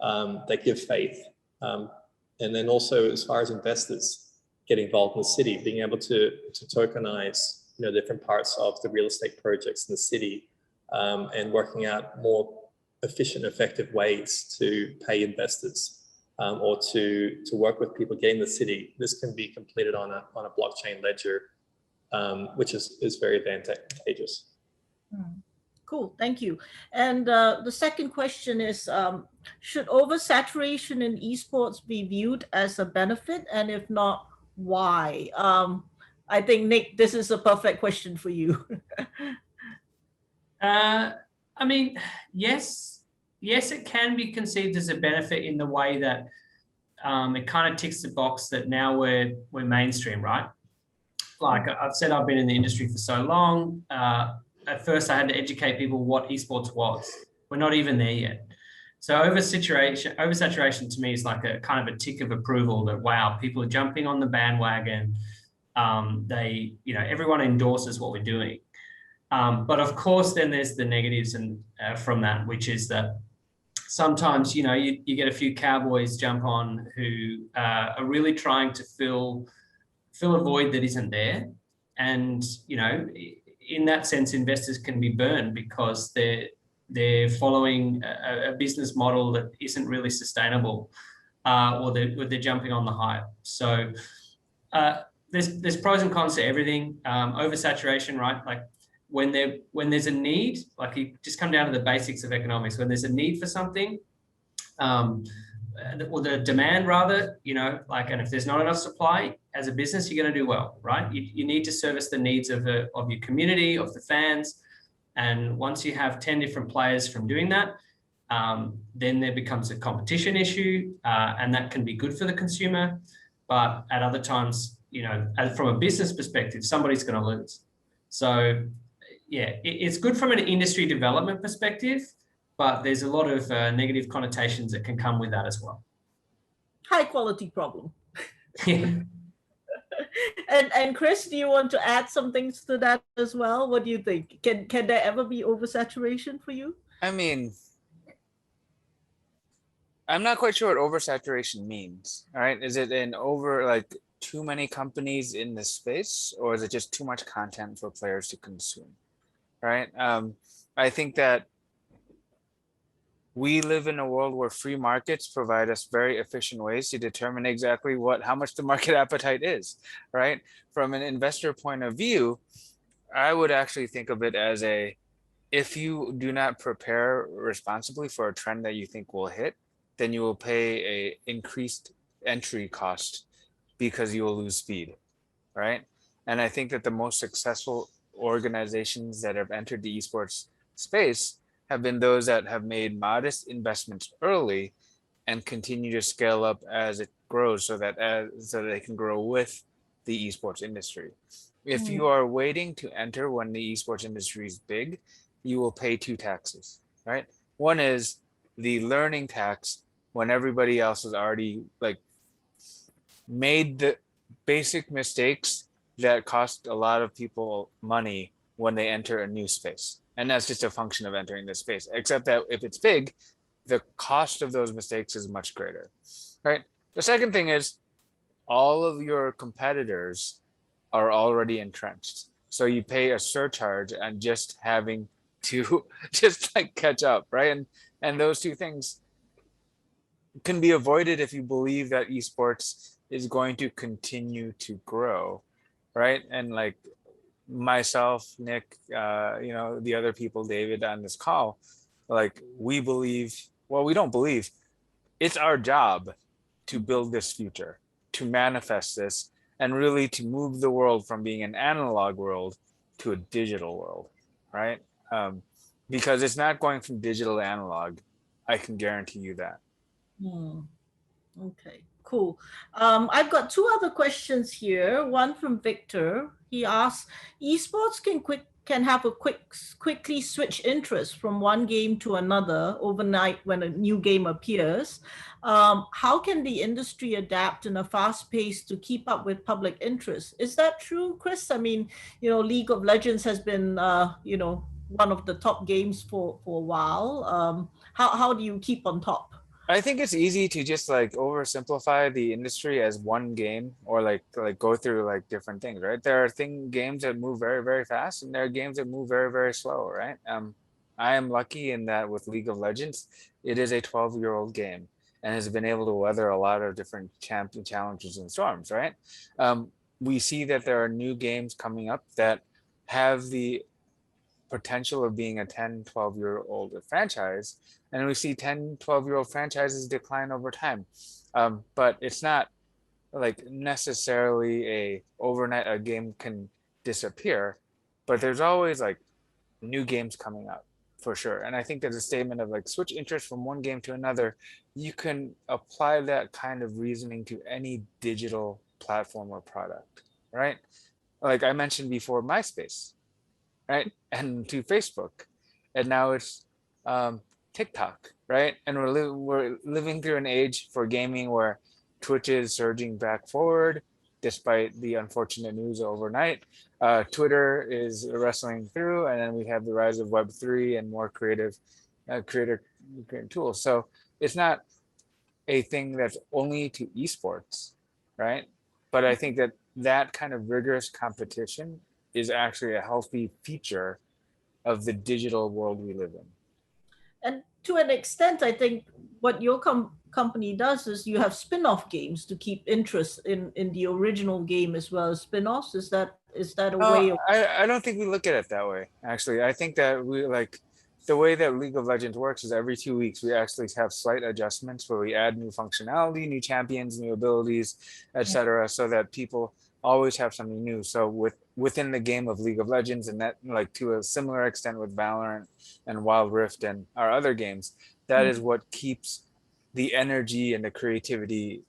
that give faith. And then also, as far as investors get involved in the city, being able to tokenize, you know, different parts of the real estate projects in the city, and working out more efficient, effective ways to pay investors, or to work with people getting the city. This can be completed on a blockchain ledger, which is very advantageous. Cool, thank you. And the second question is, should oversaturation in esports be viewed as a benefit? And if not, why? I think, Nick, this is a perfect question for you. I mean, yes, it can be conceived as a benefit in the way that it kind of ticks the box that now we're mainstream, right? Like I've said, I've been in the industry for so long. at first I had to educate people what esports was. We're not even there yet. So oversaturation to me is like a kind of a tick of approval that, wow, people are jumping on the bandwagon. Everyone endorses what we're doing. But of course, then there's the negatives and from that, which is that sometimes, you get a few cowboys jump on who are really trying to fill a void that isn't there. And, in that sense, investors can be burned because they're following a business model that isn't really sustainable, or they're jumping on the hype. So there's pros and cons to everything. Oversaturation, right? Like when there's a need, like you just come down to the basics of economics. When there's a need for something, or the demand rather, and if there's not enough supply as a business, you're going to do well, right? You need to service the needs of your community, of the fans. And once you have 10 different players from doing that, then there becomes a competition issue, and that can be good for the consumer. But at other times, from a business perspective, somebody's going to lose. So yeah, it's good from an industry development perspective, but there's a lot of negative connotations that can come with that as well. High quality problem. Yeah. And Chris, do you want to add some things to that as well? What do you think? Can there ever be oversaturation for you? I mean, I'm not quite sure what oversaturation means. All right, is it too many companies in this space, or is it just too much content for players to consume? Right. I think that we live in a world where free markets provide us very efficient ways to determine exactly how much the market appetite is, right? From an investor point of view, I would actually think of it as if you do not prepare responsibly for a trend that you think will hit, then you will pay a increased entry cost because you will lose speed, right? And I think that the most successful organizations that have entered the esports space have been those that have made modest investments early and continue to scale up as it grows, so that they can grow with the esports industry. If you are waiting to enter when the esports industry is big, you will pay two taxes, right? One is the learning tax when everybody else has already made the basic mistakes that cost a lot of people money when they enter a new space. And that's just a function of entering this space, except that if it's big, the cost of those mistakes is much greater, right? The second thing is all of your competitors are already entrenched. So you pay a surcharge and just having to catch up, right? And those two things can be avoided if you believe that esports is going to continue to grow, right? And myself, Nick, the other people, David, on this call, we don't believe, it's our job to build this future, to manifest this, and really to move the world from being an analog world to a digital world, right? Because it's not going from digital to analog. I can guarantee you that. Okay, cool. I've got two other questions here. One from Victor. He asks, esports can have a quickly switch interest from one game to another overnight when a new game appears. How can the industry adapt in a fast pace to keep up with public interest? Is that true, Chris? I mean, League of Legends has been, one of the top games for a while. How do you keep on top? I think it's easy to just oversimplify the industry as one game, or go through different things, right? There are games that move very, very fast, and there are games that move very, very slow, right? I am lucky in that with League of Legends, it is a 12-year-old game and has been able to weather a lot of different challenges and storms, right? We see that there are new games coming up that have the potential of being a 10, 12-year-old franchise, and we see 10, 12-year-old franchises decline over time. But it's not necessarily overnight a game can disappear, but there's always new games coming up for sure. And I think there's a statement of switch interest from one game to another. You can apply that kind of reasoning to any digital platform or product, right? I mentioned before, MySpace. right? And to Facebook, and now it's TikTok, right? And we're living through an age for gaming where Twitch is surging back forward, despite the unfortunate news overnight. Twitter is wrestling through, and then we have the rise of Web3 and more creative creator tools. So it's not a thing that's only to esports, right? But I think that that kind of rigorous competition is actually a healthy feature of the digital world we live in. And to an extent, I think what your company does is you have spin-off games to keep interest in the original game as well as spin-offs. Is that a way of... I don't think we look at it that way, actually. I think that we like the way that League of Legends works is every 2 weeks we actually have slight adjustments where we add new functionality, new champions, new abilities, etc., so that people always have something new. So within the game of League of Legends, and that like to a similar extent with Valorant and Wild Rift and our other games, that is what keeps the energy and the creativity,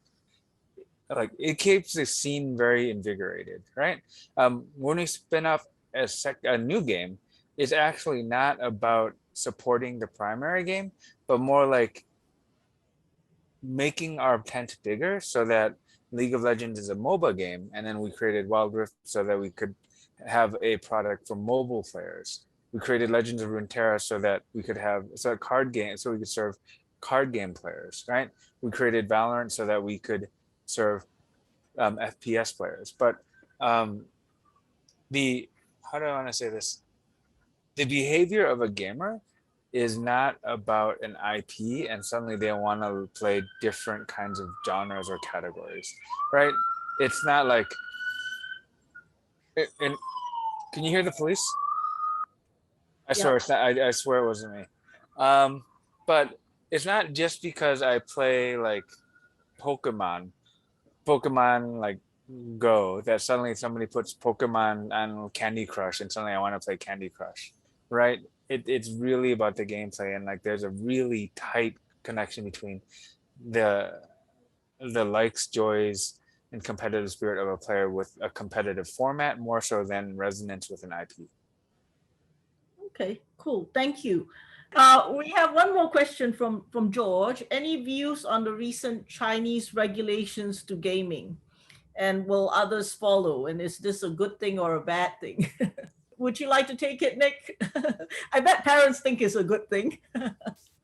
like it keeps the scene very invigorated, right? When we spin off a new game, it's actually not about supporting the primary game, but more like making our tent bigger so that League of Legends is a MOBA game, and then we created Wild Rift so that we could have a product for mobile players. We created Legends of Runeterra so that we could have a card game, so we could serve card game players, right? We created Valorant so that we could serve FPS players. But how do I want to say this? The behavior of a gamer is not about an IP and suddenly they want to play different kinds of genres or categories, right? It's not like, can you hear the police? I swear it's not, I swear it wasn't me. But it's not just because I play like Pokemon like Go, that suddenly somebody puts Pokemon on Candy Crush and suddenly I want to play Candy Crush, right? It's really about the gameplay, and like there's a really tight connection between the likes, joys, and competitive spirit of a player with a competitive format more so than resonance with an IP. Okay, cool. Thank you. We have one more question from George. Any views on the recent Chinese regulations to gaming? And will others follow? And is this a good thing or a bad thing? Would you like to take it, Nick? I bet parents think it's a good thing.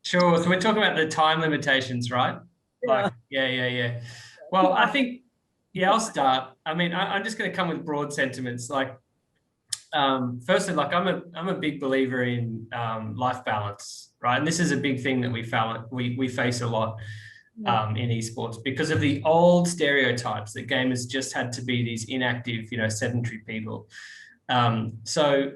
Sure. So we're talking about the time limitations, right? Yeah. Yeah. Well, I think, I'll start. I mean, I'm just going to come with broad sentiments. Like, firstly, like I'm a big believer in life balance, right? And this is a big thing that we face a lot in esports because of the old stereotypes that gamers just had to be these inactive, sedentary people. So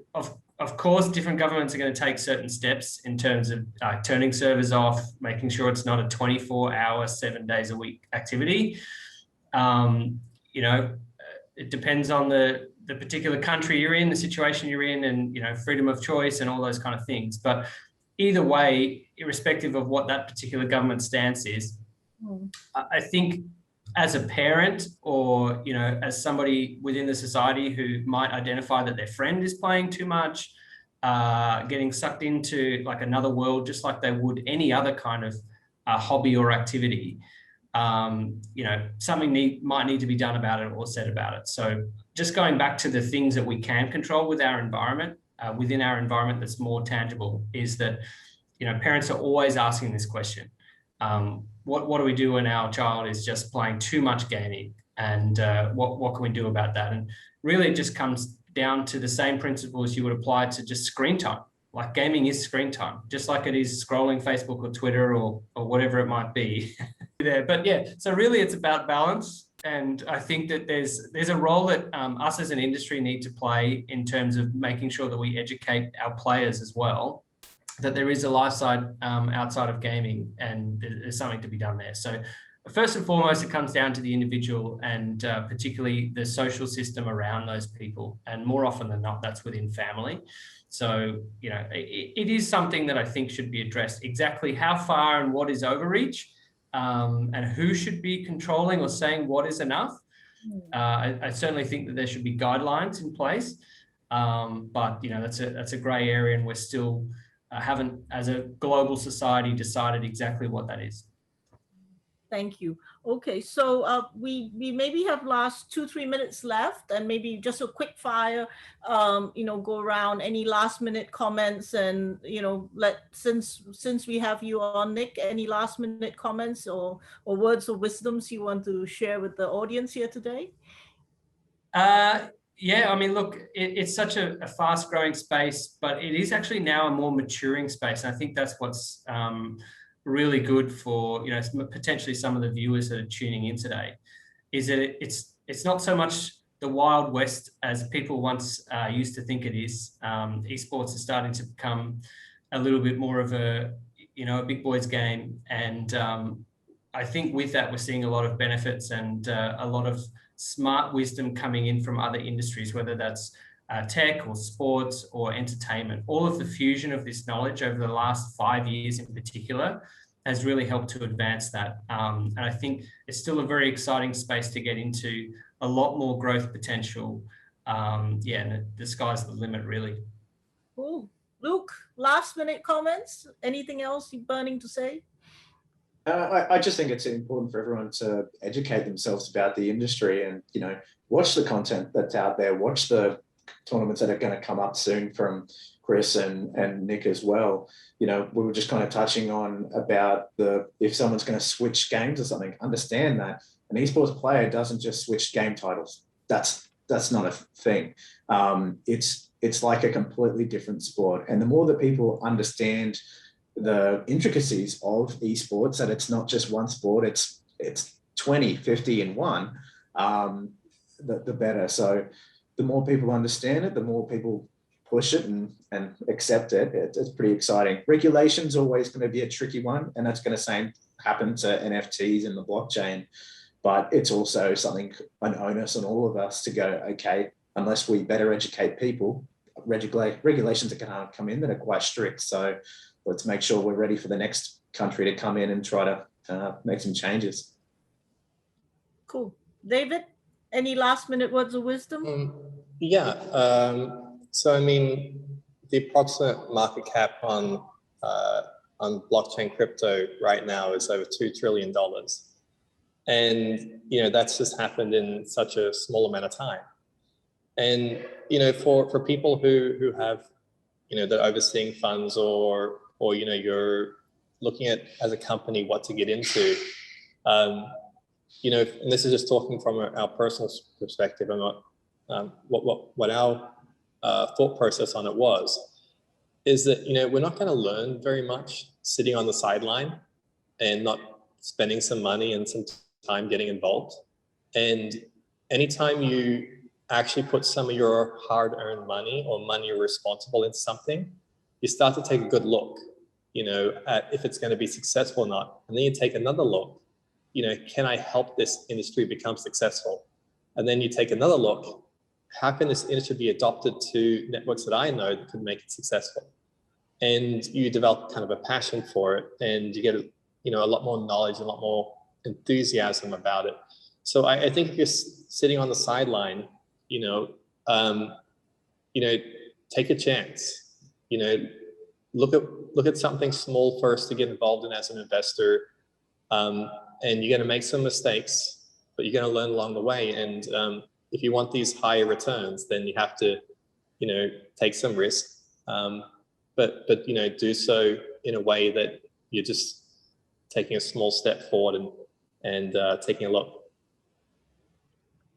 of course, different governments are going to take certain steps in terms of turning servers off, making sure it's not a 24-hour, 7 days a week activity. It depends on the particular country you're in, the situation you're in, and freedom of choice and all those kind of things. But either way, irrespective of what that particular government stance is, I think as a parent or as somebody within the society who might identify that their friend is playing too much, getting sucked into like another world, just like they would any other kind of hobby or activity, something might need to be done about it or said about it. So just going back to the things that we can control with our environment, within our environment that's more tangible, is that parents are always asking this question. What do we do when our child is just playing too much gaming, and what can we do about that? And really it just comes down to the same principles you would apply to just screen time. Like gaming is screen time, just like it is scrolling Facebook or Twitter or whatever it might be there. But yeah, so really it's about balance. And I think that there's a role that us as an industry need to play in terms of making sure that we educate our players as well, that there is a life side outside of gaming, and there's something to be done there. So first and foremost, it comes down to the individual and particularly the social system around those people. And more often than not, that's within family. So, it is something that I think should be addressed. Exactly how far and what is overreach, and who should be controlling or saying what is enough. I certainly think that there should be guidelines in place. But that's a grey area, and we're still haven't, as a global society, decided exactly what that is. Thank you. Okay, so we maybe have last 2-3 minutes left, and maybe just a quick fire, go around any last minute comments, and since we have you on, Nick, any last minute comments or words of wisdoms you want to share with the audience here today? Yeah, I mean, look, it's such a fast growing space, but it is actually now a more maturing space. And I think that's what's really good for, potentially some of the viewers that are tuning in today, is that it's not so much the Wild West as people once used to think it is. Esports is starting to become a little bit more of a big boys game. And I think with that, we're seeing a lot of benefits and a lot of smart wisdom coming in from other industries, whether that's tech or sports or entertainment. All of the fusion of this knowledge over the last 5 years in particular has really helped to advance that. And I think it's still a very exciting space to get into, a lot more growth potential. And the sky's the limit, really. Cool. Luke, last minute comments? Anything else you're burning to say? I just think it's important for everyone to educate themselves about the industry and, watch the content that's out there, watch the tournaments that are going to come up soon from Chris and Nick as well. We were just kind of touching on about if someone's going to switch games or something, understand that an esports player doesn't just switch game titles. That's not a thing. It's like a completely different sport. And the more that people understand the intricacies of esports, that it's not just one sport, it's 20, 50 in one, the better. So the more people understand it, the more people push it and accept it. It's pretty exciting. Regulation's always going to be a tricky one, and that's going to happen to NFTs and the blockchain, but it's also an onus on all of us to go, okay, unless we better educate people, regulations are going to come in that are quite strict. So let's make sure we're ready for the next country to come in and try to make some changes. Cool. David, any last minute words of wisdom? So, I mean, the approximate market cap on blockchain crypto right now is over $2 trillion. And, that's just happened in such a small amount of time. And, for people who have, they're overseeing funds or you're looking at as a company what to get into, and this is just talking from our personal perspective and what our thought process on it is that, we're not going to learn very much sitting on the sideline and not spending some money and some time getting involved. And anytime you actually put some of your hard-earned money or money you're responsible into something, you start to take a good look, at if it's going to be successful or not. And then you take another look, can I help this industry become successful? And then you take another look, how can this industry be adopted to networks that I know that could make it successful? And you develop kind of a passion for it, and you get a lot more knowledge, a lot more enthusiasm about it. So I think if you're sitting on the sideline, take a chance, look at something small first to get involved in as an investor. And you're going to make some mistakes, but you're going to learn along the way. And if you want these higher returns, then you have to, take some risk, but do so in a way that you're just taking a small step forward and taking a look.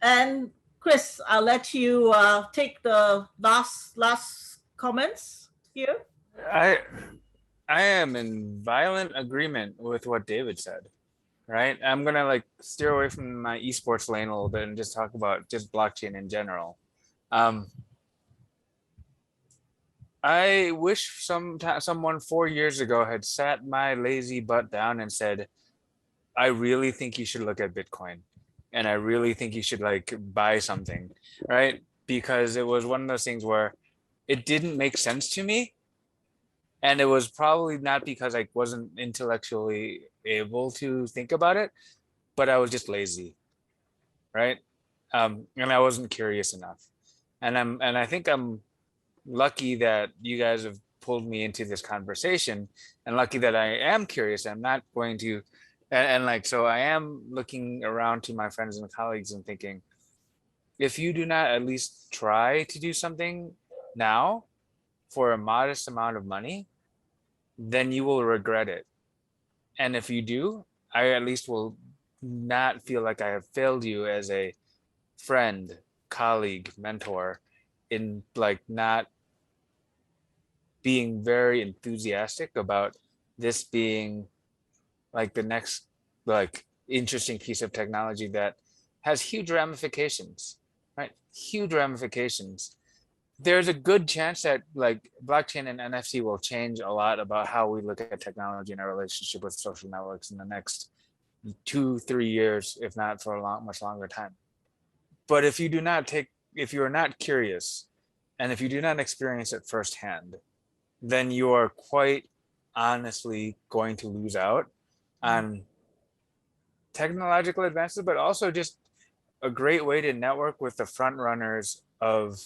And Chris, I'll let you take the last comments here. I am in violent agreement with what David said. Right, I'm gonna steer away from my esports lane a little bit and just talk about just blockchain in general. I wish someone 4 years ago had sat my lazy butt down and said, I really think you should look at Bitcoin, and I really think you should buy something, right? Because it was one of those things where it didn't make sense to me. And it was probably not because I wasn't intellectually able to think about it, but I was just lazy, right? And I wasn't curious enough. And I think I'm lucky that you guys have pulled me into this conversation, and lucky that I am curious. I'm not going to, and like, so I am looking around to my friends and colleagues and thinking, if you do not at least try to do something now for a modest amount of money, then you will regret it. And if you do, I at least will not feel like I have failed you as a friend, colleague, mentor, in like not being very enthusiastic about this being like the next like interesting piece of technology that has huge ramifications, right? Huge ramifications. There's a good chance that like blockchain and NFT will change a lot about how we look at technology and our relationship with social networks in the next 2-3 years, if not for a much longer time. But if you are not curious, and if you do not experience it firsthand, then you are quite honestly going to lose out on technological advances, but also just a great way to network with the front runners of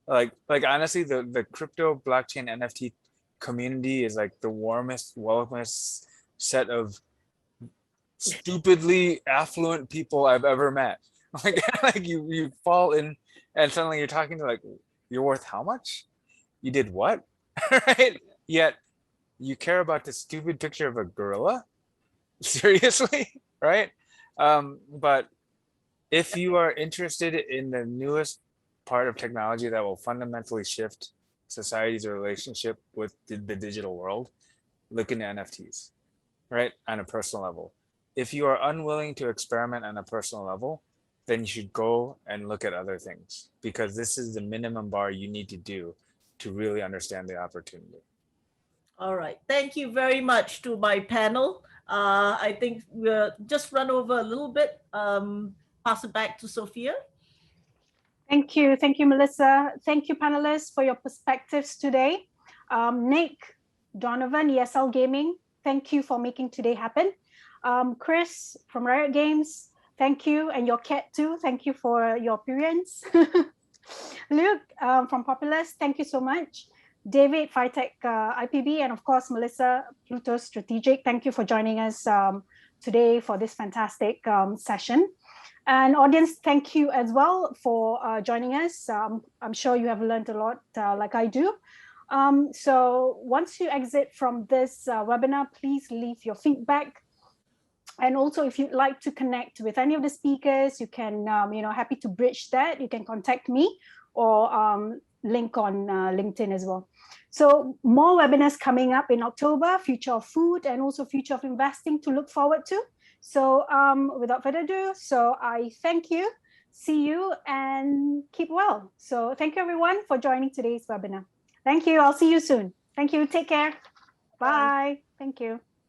like honestly, the crypto blockchain NFT community is like the warmest set of stupidly affluent people I've ever met. Like you fall in, and suddenly you're talking to like, you're worth how much? You did what? Right? Yet you care about the stupid picture of a gorilla? Seriously? Right? But if you are interested in the newest part of technology that will fundamentally shift society's relationship with the digital world, look into NFTs, right? On a personal level. If you are unwilling to experiment on a personal level, then you should go and look at other things, because this is the minimum bar you need to do to really understand the opportunity. All right. Thank you very much to my panel. I think we'll just run over a little bit. Pass it back to Sophia. Thank you, Melissa. Thank you, panelists, for your perspectives today. Nick, Donovan, ESL Gaming, thank you for making today happen. Chris from Riot Games, thank you, and your cat too. Thank you for your appearance. Luke from Populous, thank you so much. David, Phytech IPB, and of course, Melissa, Ploutos Strategic, thank you for joining us today for this fantastic session. And audience, thank you as well for joining us. I'm sure you have learned a lot like I do. So once you exit from this webinar, please leave your feedback. And also, if you'd like to connect with any of the speakers, you can, happy to bridge that. You can contact me or link on LinkedIn as well. So more webinars coming up in October, Future of Food and also Future of Investing to look forward to. So without further ado, so I thank you, see you, and keep well. So thank you everyone for joining today's webinar. Thank you, I'll see you soon. Thank you, take care. Bye. Thank you.